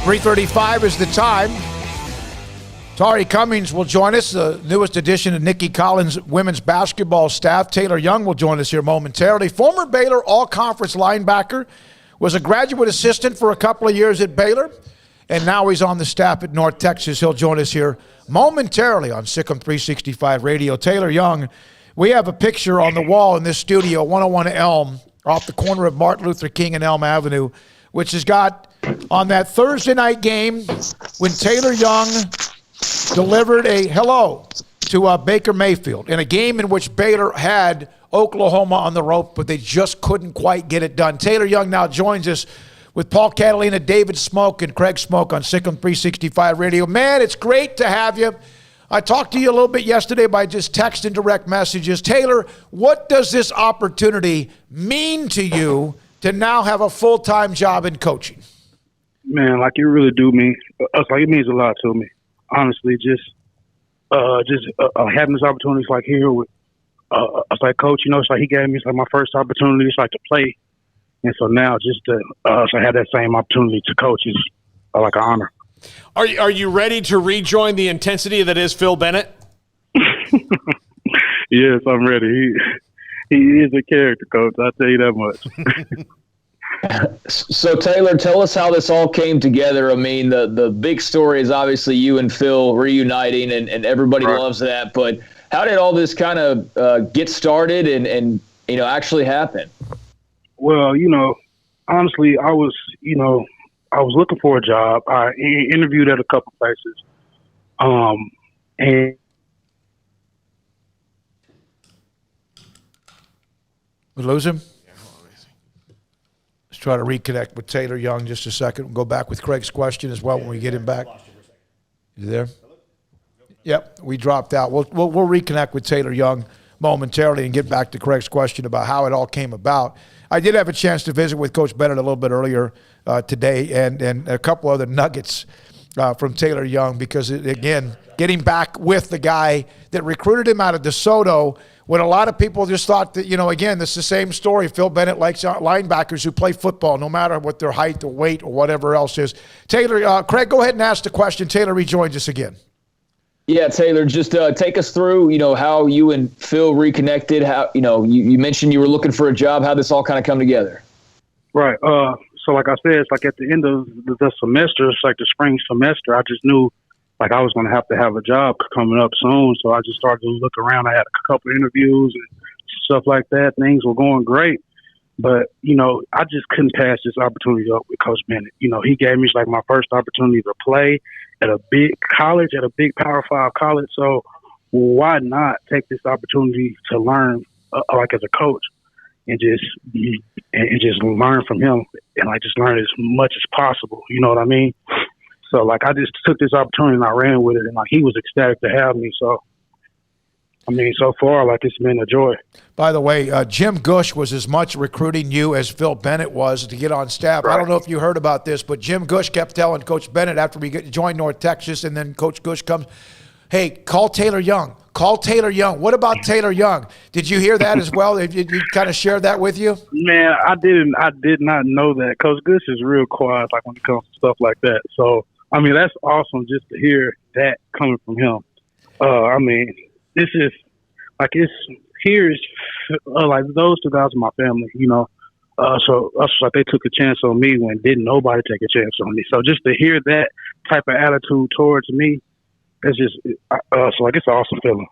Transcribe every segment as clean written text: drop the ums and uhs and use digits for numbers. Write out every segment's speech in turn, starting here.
3:35 is the time. Tari Cummings will join us, the newest addition to Nikki Collins' women's basketball staff. Taylor Young will join us here momentarily. Former Baylor all-conference linebacker, was a graduate assistant for a couple of years at Baylor, and now he's on the staff at North Texas. He'll join us here momentarily on Sikkim 365 Radio. Taylor Young, we have a picture on the wall in this studio, 101 Elm, off the corner of Martin Luther King and Elm Avenue, which has got on that Thursday night game when Taylor Young delivered a hello to Baker Mayfield in a game in which Baylor had Oklahoma on the rope, but they just couldn't quite get it done. Taylor Young now joins us with Paul Catalina, David Smoke, and Craig Smoke on Sikkim 365 Radio. Man, it's great to have you. I talked to you a little bit yesterday by just text and direct messages. Taylor, what does this opportunity mean to you to now have a full-time job in coaching? Man, like it really do mean, like it means a lot to me. Honestly, just having this opportunity, like here with, it's like coach, you know, it's like he gave me, it's like my first opportunity, it's like to play, and so now just to have that same opportunity to coach is like an honor. Are you ready to rejoin the intensity that is Phil Bennett? Yes, I'm ready. He is a character, coach. I'll tell you that much. So, Taylor, tell us how this all came together. I mean, the big story is obviously you and Phil reuniting, and everybody loves that. But how did all this kind of get started and actually happen? Well, honestly, I was looking for a job. I interviewed at a couple places, and we lose him. Let's try to reconnect with Taylor Young just a second. We'll go back with Craig's question as well when we get him back. You there? Yep, we dropped out. We'll reconnect with Taylor Young momentarily and get back to Craig's question about how it all came about. I did have a chance to visit with Coach Bennett a little bit earlier today and a couple other nuggets from Taylor Young because, again, getting back with the guy that recruited him out of DeSoto when a lot of people just thought that, again, this is the same story. Phil Bennett likes linebackers who play football no matter what their height or weight or whatever else is. Taylor, Craig, go ahead and ask the question. Taylor rejoins us again. Yeah, Taylor, just take us through, how you and Phil reconnected, how, you mentioned you were looking for a job, how this all kind of come together. Right. So like I said, it's like at the end of the semester, it's like the spring semester, I just knew like I was going to have a job coming up soon. So I just started to look around. I had a couple of interviews and stuff like that. Things were going great. But, I just couldn't pass this opportunity up with Coach Bennett. He gave me like my first opportunity to play at a big college, at a big Power 5 college. So why not take this opportunity to learn like as a coach and just learn from him and like just learn as much as possible. You know what I mean? So like I just took this opportunity and I ran with it, and like he was ecstatic to have me. So I mean, so far, like, it's been a joy. By the way, Jim Gush was as much recruiting you as Phil Bennett was to get on staff. Right. I don't know if you heard about this, but Jim Gush kept telling Coach Bennett after we joined North Texas, and then Coach Gush comes, hey, call Taylor Young. Call Taylor Young. What about Taylor Young? Did you hear that as well? Did you kind of share that with you? Man, I didn't. I did not know that. Coach Gush is real quiet, like, when it comes to stuff like that. So, I mean, that's awesome just to hear that coming from him. I mean, this is – like here's like those two guys are my family, So us like they took a chance on me when didn't nobody take a chance on me. So just to hear that type of attitude towards me, it's just so like it's an awesome feeling.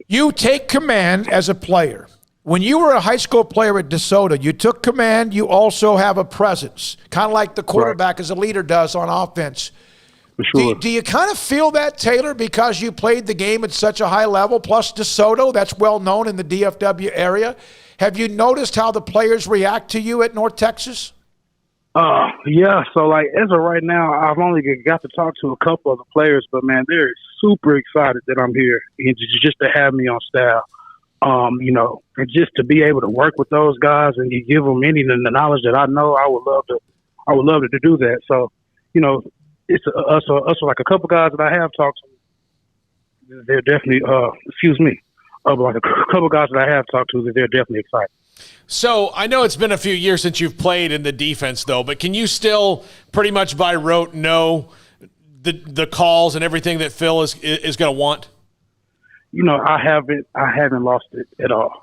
You take command as a player. When you were a high school player at DeSoto, you took command. You also have a presence, kind of like the quarterback as a leader does on offense. For sure. Do you kind of feel that, Taylor, because you played the game at such a high level, plus DeSoto, that's well known in the DFW area? Have you noticed how the players react to you at North Texas? Yeah. So, like, as of right now, I've only got to talk to a couple of the players, but, man, they're super excited that I'm here and just to have me on staff. And just to be able to work with those guys and you give them any of the knowledge that I know, I would love to do that. So, it's us like a couple guys that I have talked to. They're definitely, like a couple guys that I have talked to, they're definitely excited. So I know it's been a few years since you've played in the defense, though, but can you still pretty much by rote know the calls and everything that Phil is going to want? I haven't lost it at all.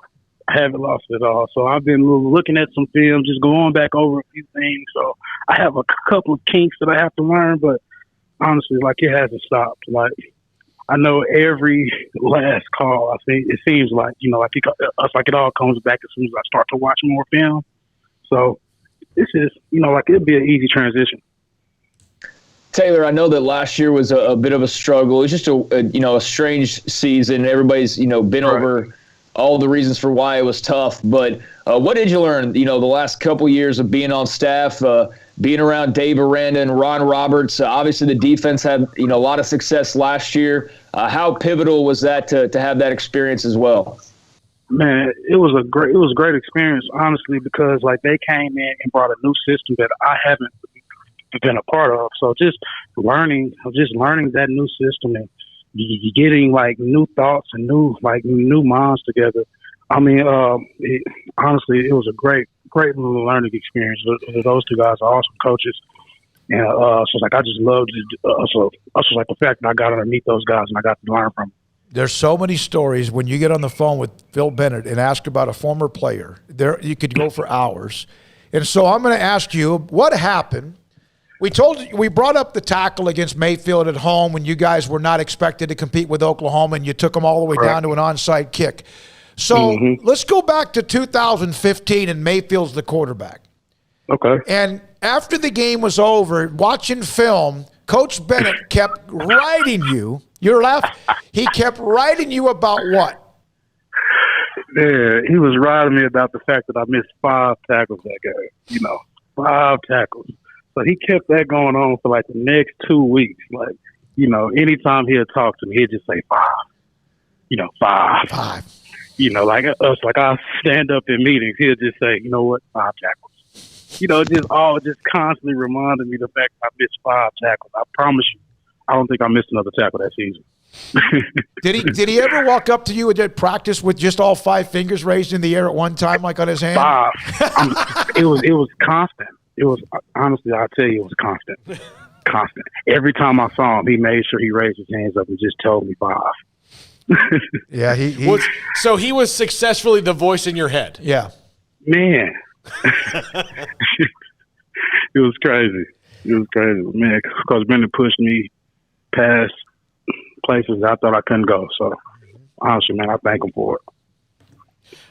So I've been looking at some film, just going back over a few things. So I have a couple of kinks that I have to learn, but honestly, it hasn't stopped. I know every last call. I think it seems like it all comes back as soon as I start to watch more film. So this is it'd be an easy transition. Taylor, I know that last year was a bit of a struggle. It was just a strange season. Everybody's been over all the reasons for why it was tough. But what did you learn? The last couple years of being on staff, being around Dave Aranda and Ron Roberts. Obviously, the defense had a lot of success last year. How pivotal was that to have that experience as well? Man, it was a great experience, honestly, because they came in and brought a new system that I haven't been a part of. So just learning that new system and getting new thoughts and new minds together. I mean, honestly, it was a great learning experience. Those two guys are awesome coaches, and I just loved it. The fact that I got underneath those guys and I got to learn from them. There's so many stories when you get on the phone with Phil Bennett and ask about a former player. There, you could go for hours, and so I'm going to ask you what happened. We brought up the tackle against Mayfield at home when you guys were not expected to compete with Oklahoma, and you took them all the way down to an onside kick. So let's go back to 2015, and Mayfield's the quarterback. Okay. And after the game was over, watching film, Coach Bennett kept writing you. You're laughing. He kept writing you about what? Yeah, he was writing me about the fact that I missed 5 tackles that game. 5 tackles. So he kept that going on for the next 2 weeks. Anytime he'd talk to me, he'd just say 5. 5. 5. I stand up in meetings, he'll just say, 5 tackles. Just constantly reminding me the fact that I missed 5 tackles. I promise you, I don't think I missed another tackle that season. Did he ever walk up to you at practice with just all 5 fingers raised in the air at one time, on his hand? 5. It was constant. It was, honestly, I'll tell you, it was constant. Constant. Every time I saw him, he made sure he raised his hands up and just told me 5. Yeah, so he was successfully the voice in your head. Yeah. Man. It was crazy. Man, because Bennett pushed me past places I thought I couldn't go. So, honestly, man, I thank him for it.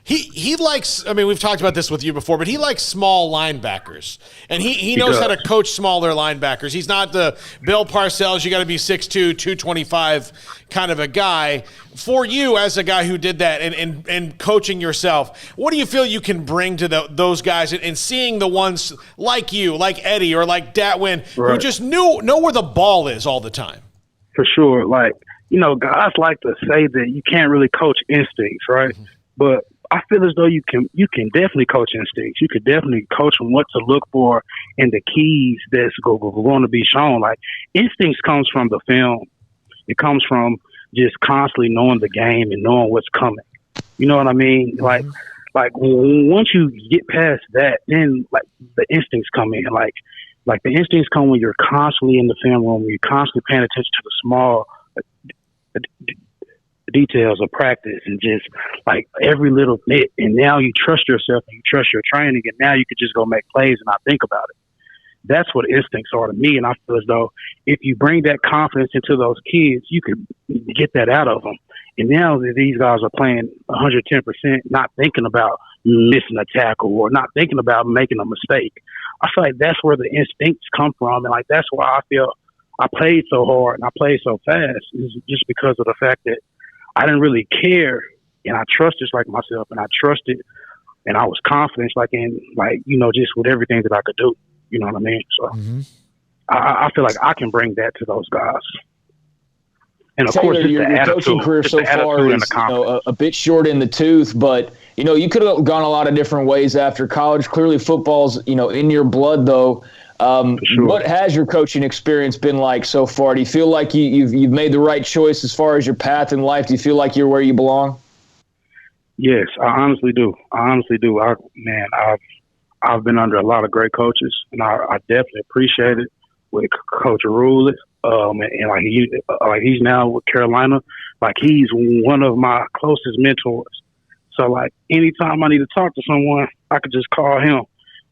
He likes, we've talked about this with you before, but he likes small linebackers. And he knows how to coach smaller linebackers. He's not the Bill Parcells, you got to be 6'2", 225 kind of a guy. For you, as a guy who did that and coaching yourself, what do you feel you can bring to those guys and seeing the ones like you, like Eddie or like Datwin, who just know where the ball is all the time? For sure. Guys like to say that you can't really coach instincts, right? Mm-hmm. But I feel as though you can definitely coach instincts. You could definitely coach them what to look for and the keys that's going to be shown. Instincts comes from the film. It comes from just constantly knowing the game and knowing what's coming. You know what I mean? Mm-hmm. Once you get past that, then the instincts come in. The instincts come when you're constantly in the film room, you're constantly paying attention to the small details of practice and just every little bit. And now you trust yourself and you trust your training, and now you could just go make plays and not think about it. That's what instincts are to me. And I feel as though if you bring that confidence into those kids, you could get that out of them. And now that these guys are playing 110%, not thinking about missing a tackle or not thinking about making a mistake, I feel like that's where the instincts come from. And that's why I feel I played so hard and I played so fast, is just because of the fact that I didn't really care, and I trusted myself, and I trusted, and I was confident, just with everything that I could do. You know what I mean? So I feel like I can bring that to those guys. And of Taylor, course, your coaching career so far is a bit short in the tooth, but you could have gone a lot of different ways after college. Clearly, football's in your blood, though. Sure. What has your coaching experience been like so far? Do you feel like you've made the right choice as far as your path in life? Do you feel like you're where you belong? Yes, I honestly do. I've been under a lot of great coaches, and I definitely appreciate it with Coach Rule. And he's now with Carolina. Like, he's one of my closest mentors. So, like, anytime I need to talk to someone, I could just call him.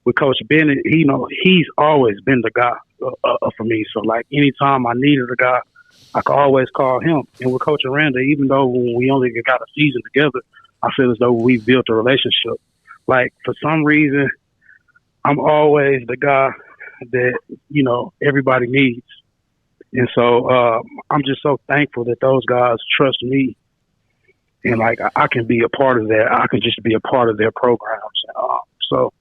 With Coach Bennett, he's always been the guy for me. So, like, anytime I needed a guy, I could always call him. And with Coach Aranda, even though we only got a season together, I feel as though we built a relationship. Like, for some reason, I'm always the guy that, everybody needs. And so I'm just so thankful that those guys trust me. And, like, I can be a part of that. I can just be a part of their programs. So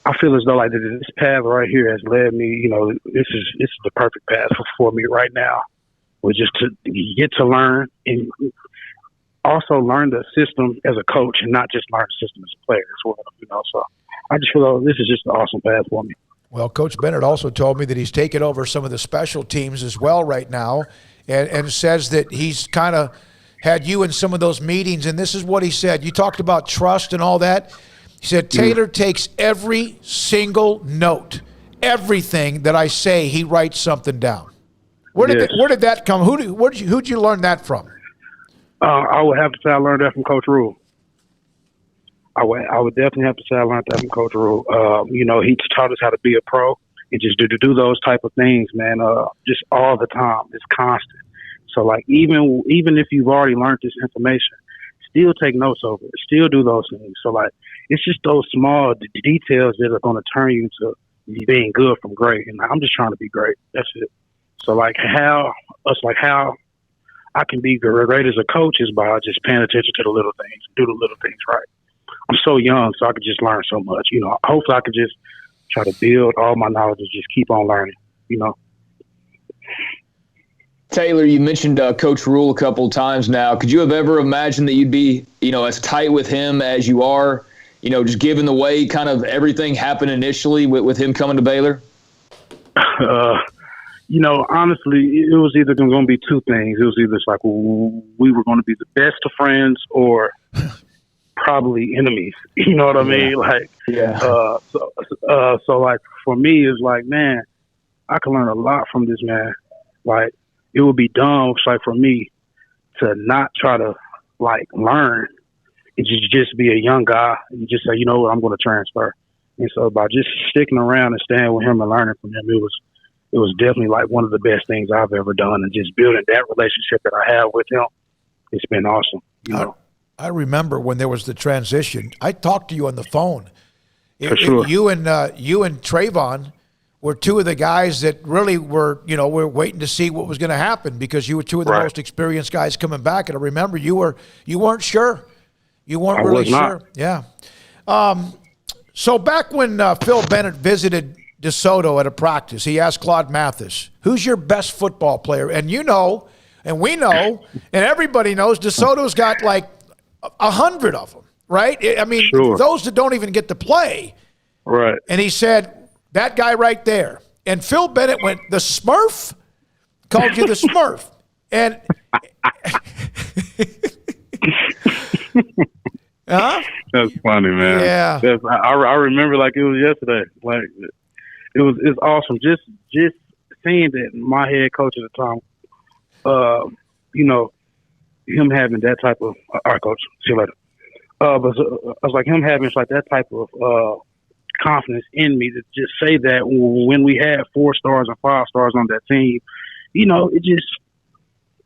I feel as though, like, this path right here has led me, this is the perfect path for me right now. Was just to get to learn and also learn the system as a coach and not just learn the system as a player as well. So I just feel like this is just an awesome path for me. Well, Coach Bennett also told me that he's taken over some of the special teams as well right now, and says that he's kind of had you in some of those meetings, and this is what he said. You talked about trust and all that. He said, Taylor takes every single note. Everything that I say, he writes something down. Where did that come? Who'd you learn that from? I would have to say I learned that from Coach Rule. I would definitely have to say I learned that from Coach Rule. He taught us how to be a pro and just to do those type of things, man. Just all the time. It's constant. So, like, even if you've already learned this information, still take notes over it. Still do those things. So, like, it's just those small details that are going to turn you to being good from great. And I'm just trying to be great. That's it. So, like, how I can be great as a coach is by just paying attention to the little things, do the little things right. I'm so young, so I could just learn so much. Hopefully I could just try to build all my knowledge and just keep on learning, Taylor, you mentioned Coach Rule a couple of times now. Could you have ever imagined that you'd be, as tight with him as you are, just given the way kind of everything happened initially with him coming to Baylor? Honestly, it was either going to be two things. It was either like we were going to be the best of friends or probably enemies. You know what I mean? Like, yeah. So like for me, it's like, man, I can learn a lot from this man. Like, it would be dumb, like, for me to not try to, like, learn and just be a young guy and just say, you know what, I'm going to transfer. And so by just sticking around and staying with him and learning from him, it was definitely like one of the best things I've ever done. And just building that relationship that I have with him, it's been awesome. I remember when there was the transition. I talked to you on the phone. Sure. You and Trayvon were two of the guys that really were waiting to see what was going to happen because you were two of the most experienced guys coming back. And I remember you weren't sure. You weren't really sure. Yeah. So back when Phil Bennett visited DeSoto at a practice, he asked Claude Mathis, "Who's your best football player?" And and we know, and everybody knows, DeSoto's got like 100 of them, right? I mean, those that don't even get to play. Right. And he said, that guy right there. And Phil Bennett went, the Smurf? Called you the Smurf. And huh? That's funny, man. Yeah. I remember like it was yesterday. Like, it's awesome. Just seeing that my head coach at the time, him having that type of all right, coach, see you later. But I was like, him having like that type of confidence in me to just say that when we had 4 stars and 5 stars on that team, it just,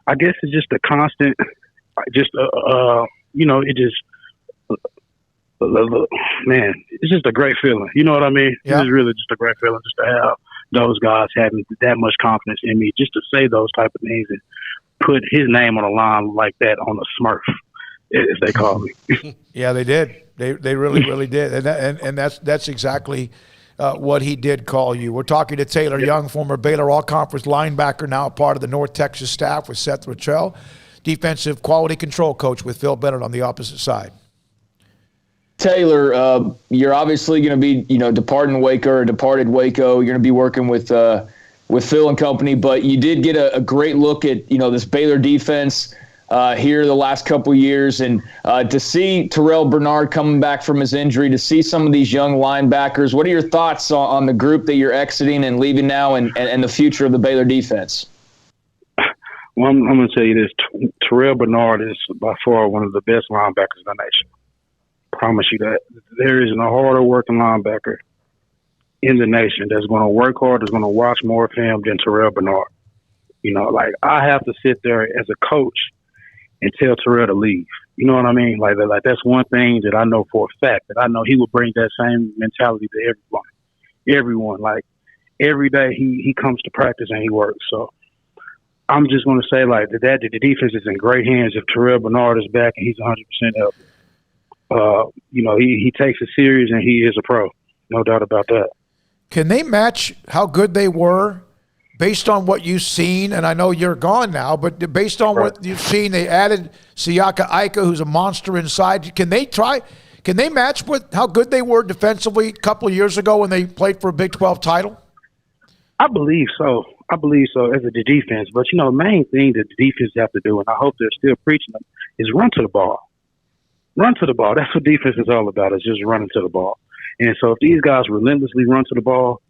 I guess it's just a constant, just it just, man, it's just a great feeling. You know what I mean? Yeah. It's really just a great feeling just to have those guys having that much confidence in me, just to say those type of things and put his name on a line like that on the Smurf, as they call me. Yeah, they did. They really, really did. And that's exactly what he did call you. We're talking to Taylor Young, former Baylor All-Conference linebacker, now a part of the North Texas staff with Seth Rachel, defensive quality control coach with Phil Bennett on the opposite side. Taylor, you're obviously going to be, departed Waco. You're going to be working with Phil and company, but you did get a great look at, this Baylor defense here the last couple years. And to see Terrell Bernard coming back from his injury, to see some of these young linebackers, what are your thoughts on the group that you're exiting and leaving now and the future of the Baylor defense? Well, I'm going to tell you this. Terrell Bernard is by far one of the best linebackers in the nation. Promise you that. There isn't a harder working linebacker in the nation that's going to work hard, that's going to watch more film than Terrell Bernard. You know, like, I have to sit there as a coach and tell Terrell to leave. You know what I mean? Like that's one thing that I know for a fact, that I know he will bring that same mentality to everyone. Like, every day he comes to practice and he works. So I'm just going to say, like, that the defense is in great hands if Terrell Bernard is back and he's 100% healthy. You know, he takes it serious and he is a pro. No doubt about that. Can they match how good they were based on what you've seen? And I know you're gone now, but based on what you've seen, they added Siaka Ika, who's a monster inside. Can they match with how good they were defensively a couple of years ago when they played for a Big 12 title? I believe so. As a defense. But, you know, the main thing that the defense have to do, and I hope they're still preaching them, is run to the ball. Run to the ball. That's what defense is all about, is just running to the ball. And so if these guys relentlessly run to the ball,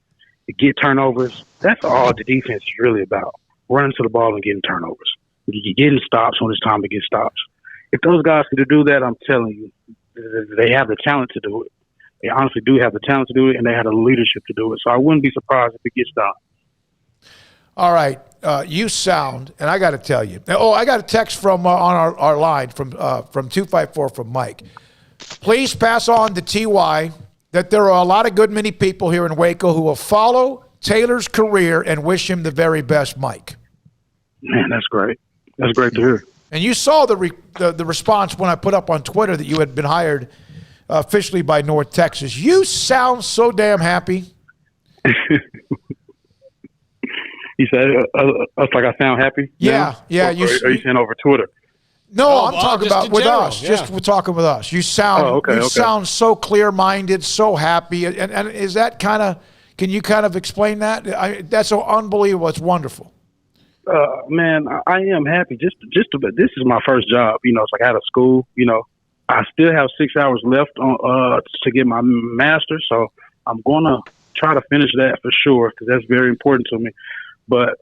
get turnovers, that's all the defense is really about. Running to the ball and getting turnovers. Getting stops when it's time to get stops. If those guys could do that, I'm telling you, they have the talent to do it. They honestly do have the talent to do it, and they have the leadership to do it. So I wouldn't be surprised if it gets done. All right. You sound, and I got to tell you. Oh, I got a text from on our line from 254 from Mike. Please pass on to TY that there are a lot of good many people here in Waco who will follow Taylor's career and wish him the very best, Mike. Man, that's great. That's great to hear. And you saw the response when I put up on Twitter that you had been hired officially by North Texas. You sound so damn happy. You said, it's like I sound happy? Yeah. Or you saying over Twitter? No, I'm talking about with us. Yeah. Just we're talking with us. You sound sound so clear-minded, so happy. And is that kind of, can you kind of explain that? That's so unbelievable. It's wonderful. Man, I am happy. This is my first job. You know, it's like out of school. You know, I still have 6 hours left to get my master's, so I'm gonna try to finish that for sure because that's very important to me. But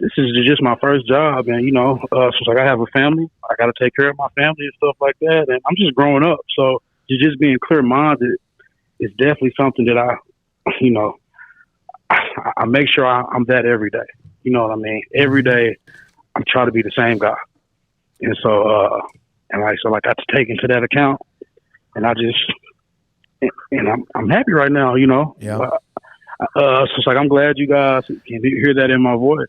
this is just my first job, and you know, so it's like I have a family. I got to take care of my family and stuff like that, and I'm just growing up. So just being clear-minded is definitely something that I make sure I'm that every day. You know what I mean? Every day, I'm trying to be the same guy, and so I got to take into that account, and I'm happy right now. You know, yeah. So it's like I'm glad you guys can hear that in my voice.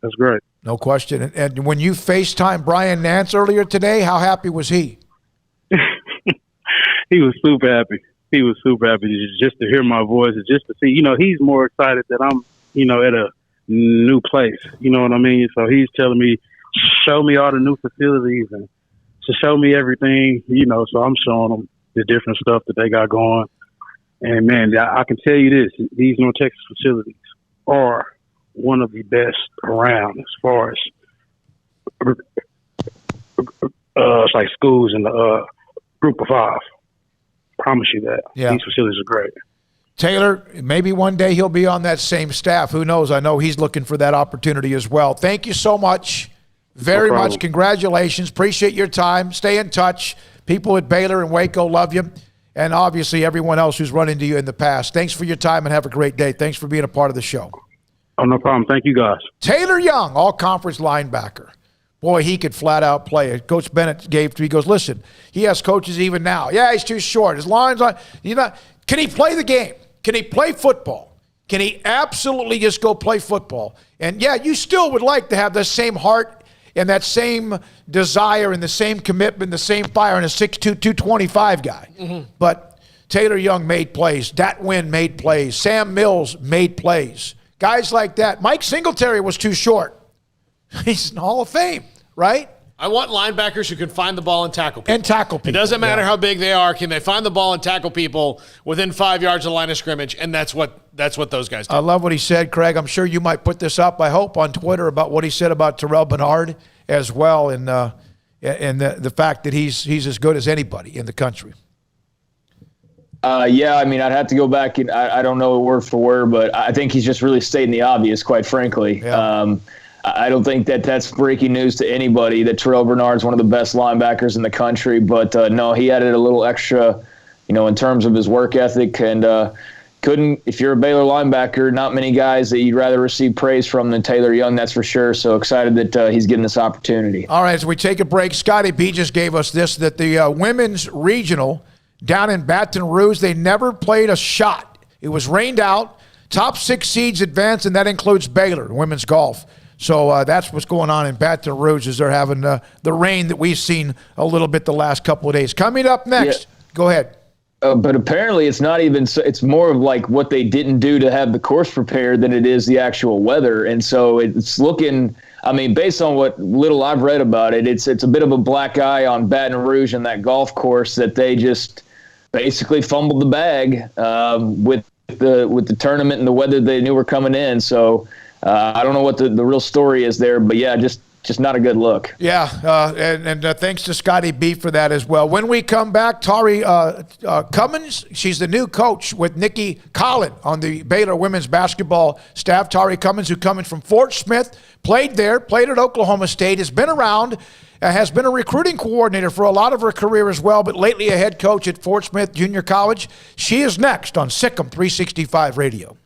That's great. No question. And when you FaceTime Brian Nance earlier today, how happy was he? He was super happy. He was super happy just to hear my voice and just to see. You know, he's more excited that I'm, you know, at a new place. You know what I mean? So he's telling me, show me all the new facilities and to show me everything. You know, so I'm showing them the different stuff that they got going. And man, I can tell you this: these North Texas facilities are one of the best around as far as it's like schools in the group of five. Promise you that. Yeah. These facilities are great. Taylor, maybe one day he'll be on that same staff. Who knows? I know he's looking for that opportunity as well. Thank you so much. Very much. Congratulations. Appreciate your time. Stay in touch. People at Baylor and Waco love you. And obviously everyone else who's run into you in the past. Thanks for your time and have a great day. Thanks for being a part of the show. Oh, no problem. Thank you, guys. Taylor Young, all-conference linebacker. Boy, he could flat out play it. Coach Bennett gave to me. He goes, listen, he has coaches even now. Yeah, he's too short. His line's on. Can he play the game? Can he play football? Can he absolutely just go play football? And, yeah, you still would like to have the same heart and that same desire and the same commitment, the same fire in a 6'2", 225 guy. Mm-hmm. But Taylor Young made plays. Dat Wynn made plays. Sam Mills made plays. Guys like that. Mike Singletary was too short. He's in the Hall of Fame, right? I want linebackers who can find the ball and tackle people. It doesn't matter how big they are. Can they find the ball and tackle people within 5 yards of the line of scrimmage? And that's what those guys do. I love what he said, Craig. I'm sure you might put this up, I hope, on Twitter about what he said about Terrell Bernard as well, and the fact that he's as good as anybody in the country. Yeah, I mean, I'd have to go back and I don't know word for word, but I think he's just really stating the obvious, quite frankly. Yeah. I don't think that's breaking news to anybody that Terrell Bernard's one of the best linebackers in the country, but no, he added a little extra, in terms of his work ethic, and if you're a Baylor linebacker, not many guys that you'd rather receive praise from than Taylor Young, that's for sure. So excited that he's getting this opportunity. All right, as we take a break, Scotty B just gave us this, that the women's regional down in Baton Rouge, they never played a shot. It was rained out. Top 6 seeds advance, and that includes Baylor, women's golf. So that's what's going on in Baton Rouge, is they're having the rain that we've seen a little bit the last couple of days. Coming up next, Go ahead. But apparently it's not even – it's more of like what they didn't do to have the course prepared than it is the actual weather. And so it's looking – I mean, based on what little I've read about it, it's a bit of a black eye on Baton Rouge and that golf course, that they just basically fumbled the bag with the tournament and the weather they knew were coming in. So I don't know what the real story is there, but yeah, just not a good look. Yeah, and thanks to Scotty B for that as well. When we come back, Tari Cummins, she's the new coach with Nikki Collin on the Baylor women's basketball staff. Tari Cummins, who coming from Fort Smith, played at Oklahoma State, has been around, has been a recruiting coordinator for a lot of her career as well, but lately a head coach at Fort Smith Junior College. She is next on Sikkim 365 Radio.